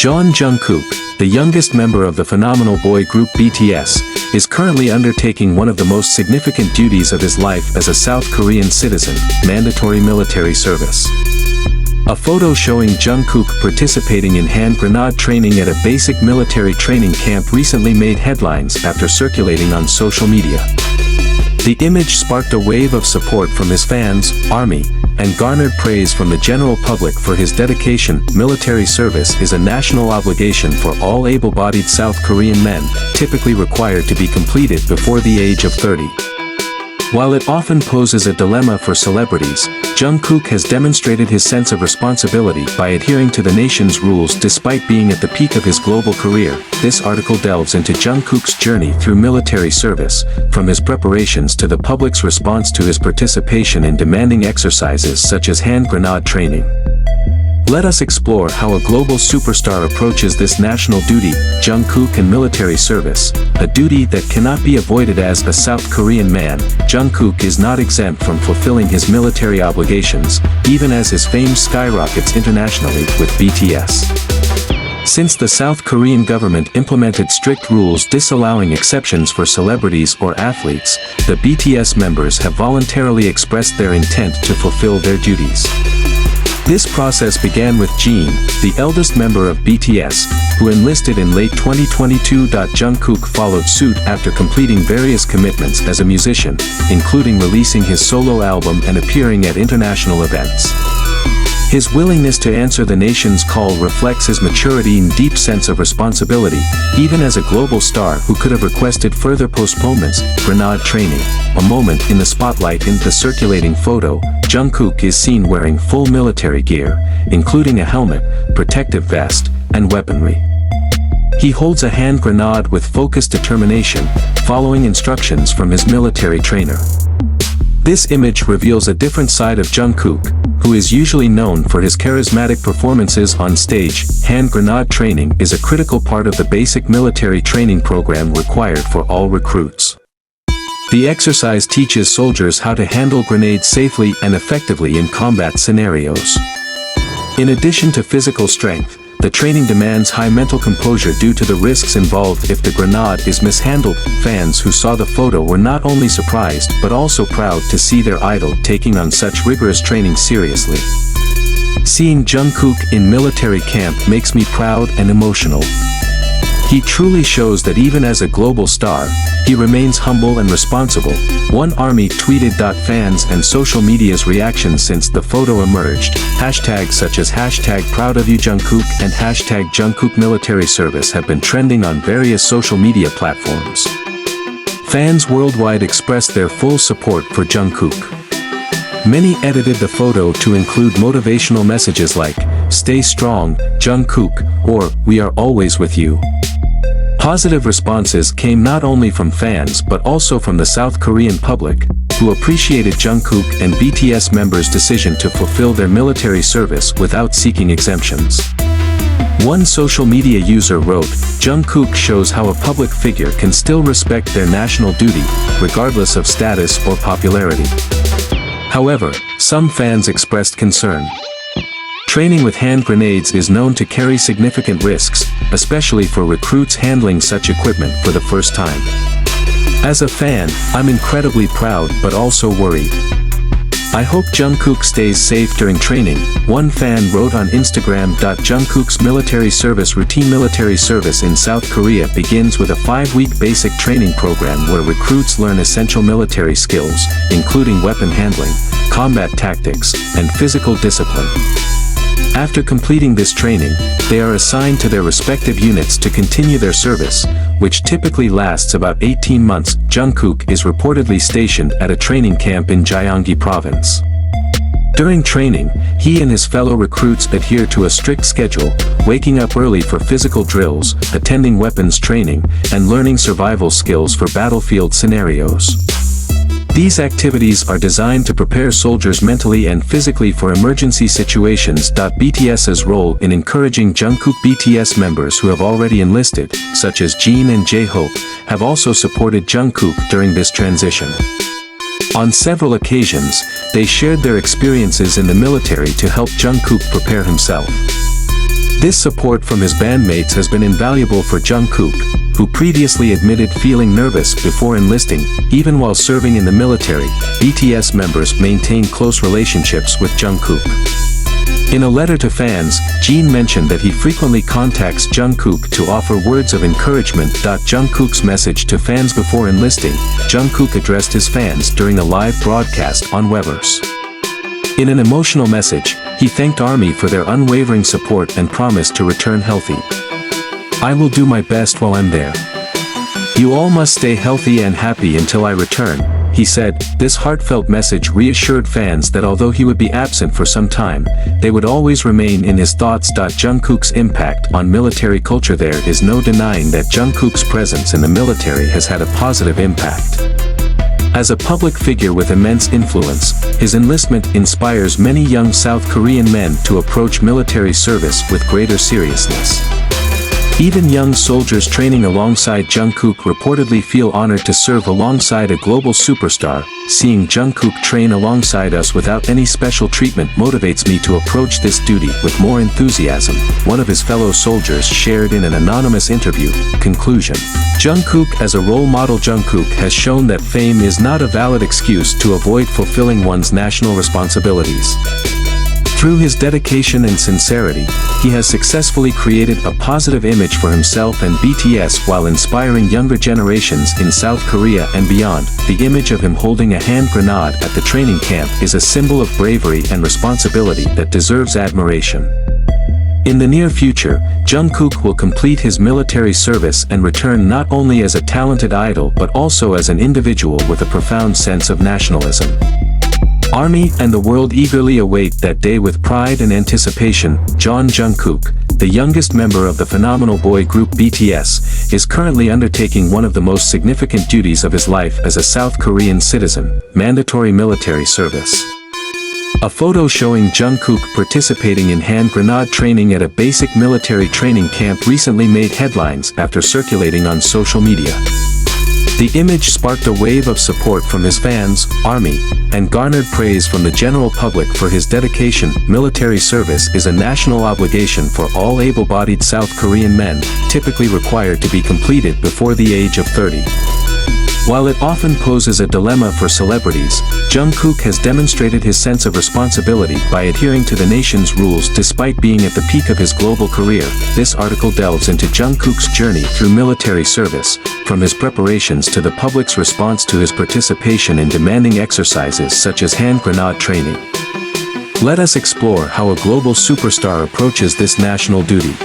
Jungkook, the youngest member of the phenomenal boy group BTS, is currently undertaking one of the most significant duties of his life as a South Korean citizen, mandatory military service. A photo showing Jungkook participating in hand grenade training at a basic military training camp recently made headlines after circulating on social media. The image sparked a wave of support from his fans, army, and garnered praise from the general public for his dedication. Military service is a national obligation for all able-bodied South Korean men, typically required to be completed before the age of 30. While it often poses a dilemma for celebrities, Jungkook has demonstrated his sense of responsibility by adhering to the nation's rules despite being at the peak of his global career. This article delves into Jungkook's journey through military service, from his preparations to the public's response to his participation in demanding exercises such as hand grenade training. Let us explore how a global superstar approaches this national duty, Jungkook and military service, a duty that cannot be avoided. As a South Korean man, Jungkook is not exempt from fulfilling his military obligations, even as his fame skyrockets internationally with BTS. Since the South Korean government implemented strict rules disallowing exceptions for celebrities or athletes, the BTS members have voluntarily expressed their intent to fulfill their duties. This process began with Jimin, the eldest member of BTS, who enlisted in late 2022. Jungkook followed suit after completing various commitments as a musician, including releasing his solo album and appearing at international events. His willingness to answer the nation's call reflects his maturity and deep sense of responsibility, even as a global star who could have requested further postponements. Grenade training, a moment in the spotlight. In the circulating photo, Jungkook is seen wearing full military gear, including a helmet, protective vest, and weaponry. He holds a hand grenade with focused determination, following instructions from his military trainer. This image reveals a different side of Jungkook, who is usually known for his charismatic performances on stage. Hand grenade training is a critical part of the basic military training program required for all recruits. The exercise teaches soldiers how to handle grenades safely and effectively in combat scenarios. In addition to physical strength, the training demands high mental composure due to the risks involved if the grenade is mishandled. Fans who saw the photo were not only surprised but also proud to see their idol taking on such rigorous training seriously. Seeing Jungkook in military camp makes me proud and emotional. He truly shows that even as a global star, he remains humble and responsible, one army tweeted. Fans and social media's reactions since the photo emerged, hashtags such as #ProudOfYou Jungkook and #Jungkook military service have been trending on various social media platforms. Fans worldwide expressed their full support for Jungkook. Many edited the photo to include motivational messages like, "Stay strong, Jungkook," or "We are always with you." Positive responses came not only from fans but also from the South Korean public, who appreciated Jungkook and BTS members' decision to fulfill their military service without seeking exemptions. One social media user wrote, "Jungkook shows how a public figure can still respect their national duty, regardless of status or popularity." However, some fans expressed concern. Training with hand grenades is known to carry significant risks, especially for recruits handling such equipment for the first time. As a fan, I'm incredibly proud but also worried. I hope Jungkook stays safe during training, one fan wrote on Instagram. Jungkook's military service routine. Military service in South Korea begins with a 5-week basic training program where recruits learn essential military skills, including weapon handling, combat tactics, and physical discipline. After completing this training, they are assigned to their respective units to continue their service, which typically lasts about 18 months. Jungkook is reportedly stationed at a training camp in Gyeonggi Province. During training, he and his fellow recruits adhere to a strict schedule, waking up early for physical drills, attending weapons training, and learning survival skills for battlefield scenarios. These activities are designed to prepare soldiers mentally and physically for emergency situations. BTS's role in encouraging Jungkook. BTS members who have already enlisted, such as Jimin and J-Hope, have also supported Jungkook during this transition. On several occasions, they shared their experiences in the military to help Jungkook prepare himself. This support from his bandmates has been invaluable for Jungkook, who previously admitted feeling nervous before enlisting. Even while serving in the military, BTS members maintain close relationships with Jungkook. In a letter to fans, Jin mentioned that he frequently contacts Jungkook to offer words of encouragement. Jungkook's message to fans before enlisting, Jungkook addressed his fans during a live broadcast on Weverse. In an emotional message, he thanked ARMY for their unwavering support and promised to return healthy. "I will do my best while I'm there. You all must stay healthy and happy until I return," he said. This heartfelt message reassured fans that although he would be absent for some time, they would always remain in his thoughts. Jungkook's impact on military culture. There is no denying that Jungkook's presence in the military has had a positive impact. As a public figure with immense influence, his enlistment inspires many young South Korean men to approach military service with greater seriousness. Even young soldiers training alongside Jungkook reportedly feel honored to serve alongside a global superstar. "Seeing Jungkook train alongside us without any special treatment motivates me to approach this duty with more enthusiasm," one of his fellow soldiers shared in an anonymous interview. Conclusion. Jungkook as a role model. Jungkook has shown that fame is not a valid excuse to avoid fulfilling one's national responsibilities. Through his dedication and sincerity, he has successfully created a positive image for himself and BTS while inspiring younger generations in South Korea and beyond. The image of him holding a hand grenade at the training camp is a symbol of bravery and responsibility that deserves admiration. In the near future, Jungkook will complete his military service and return not only as a talented idol but also as an individual with a profound sense of nationalism. ARMY and the world eagerly await that day with pride and anticipation. Jungkook, the youngest member of the phenomenal boy group BTS, is currently undertaking one of the most significant duties of his life as a South Korean citizen: mandatory military service. A photo showing Jungkook participating in hand grenade training at a basic military training camp recently made headlines after circulating on social media. The image sparked a wave of support from his fans, ARMY, and garnered praise from the general public for his dedication. Military service is a national obligation for all able-bodied South Korean men, typically required to be completed before the age of 30. While it often poses a dilemma for celebrities, Jungkook has demonstrated his sense of responsibility by adhering to the nation's rules despite being at the peak of his global career. This article delves into Jungkook's journey through military service, from his preparations to the public's response to his participation in demanding exercises such as hand grenade training. Let us explore how a global superstar approaches this national duty.